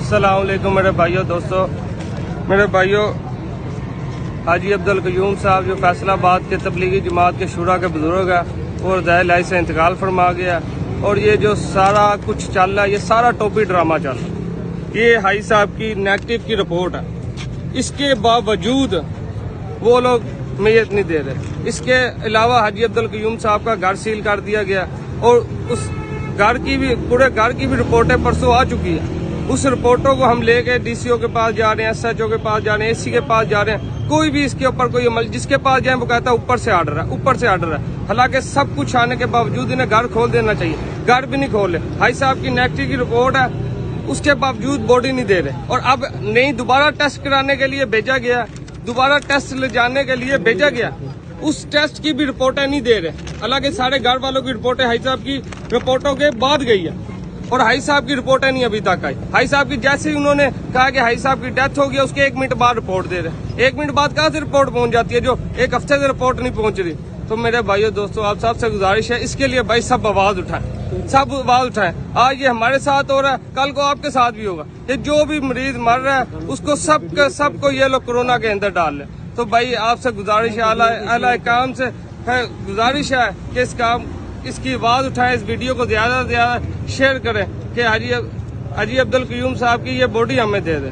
अस्सलाम वालेकुम मेरे भाइयों दोस्तों। मेरे भाइयों, हाजी अब्दुल कयूम साहब जो फैसलाबाद के तबलीगी जमात के शुरा के बुजुर्ग है वो रज़ा से इंतकाल फरमा गया। और ये जो सारा कुछ चल रहा है ये सारा टोपी ड्रामा चल रहा है। ये हाई साहब की नेगेटिव की रिपोर्ट है, इसके बावजूद वो लोग मैयत नहीं दे रहे। इसके अलावा हाजी अब्दुल कयूम साहब का घर सील कर दिया गया और उस घर की भी पूरे घर की भी रिपोर्टें परसों आ चुकी है। उस रिपोर्टों को हम लेके डीसीओ के पास जा रहे हैं, एसएचओ के पास जा रहे हैं, एसी के पास जा रहे हैं, कोई भी इसके ऊपर कोई अमल जिसके पास जाए वो कहता है ऊपर से आर्डर है, ऊपर से आर्डर है। हालांकि सब कुछ आने के बावजूद इन्हें घर खोल देना चाहिए, घर भी नहीं खोले। हाई साहब की नेगेटिव की रिपोर्ट है, उसके बावजूद बॉडी नहीं दे रहे। और अब नहीं दोबारा टेस्ट कराने के लिए भेजा गया, दोबारा टेस्ट ले जाने के लिए भेजा गया, उस टेस्ट की भी रिपोर्टें नहीं दे रहे। हालांकि सारे घर वालों की रिपोर्टें हाई साहब की रिपोर्टों के बाद गई है और हाई साहब की रिपोर्टें नहीं अभी तक आई। हाई साहब की जैसे ही उन्होंने कहा कि हाई साहब की डेथ हो गई, उसके 1 मिनट बाद रिपोर्ट दे रहे। 1 मिनट बाद कहाँ से रिपोर्ट पहुंच जाती है जो 1 हफ्ते से रिपोर्ट नहीं पहुंच रही। तो मेरे भाइयों दोस्तों, आप सबसे गुजारिश है, इसके लिए भाई सब आवाज उठाएं, सब आवाज उठाएं। आज ये हमारे साथ हो रहा है, कल को आपके साथ भी होगा। ये जो भी मरीज मर रहा है उसको सबको ये लोग कोरोना के अंदर डाल ले। तो भाई आपसे गुजारिश है, आला काम से गुजारिश है कि इसकी आवाज उठाएं, इस वीडियो को ज्यादा से ज्यादा शेयर करें कि हाजी अब्दुल कयूम साहब की ये बॉडी हमें दे दे।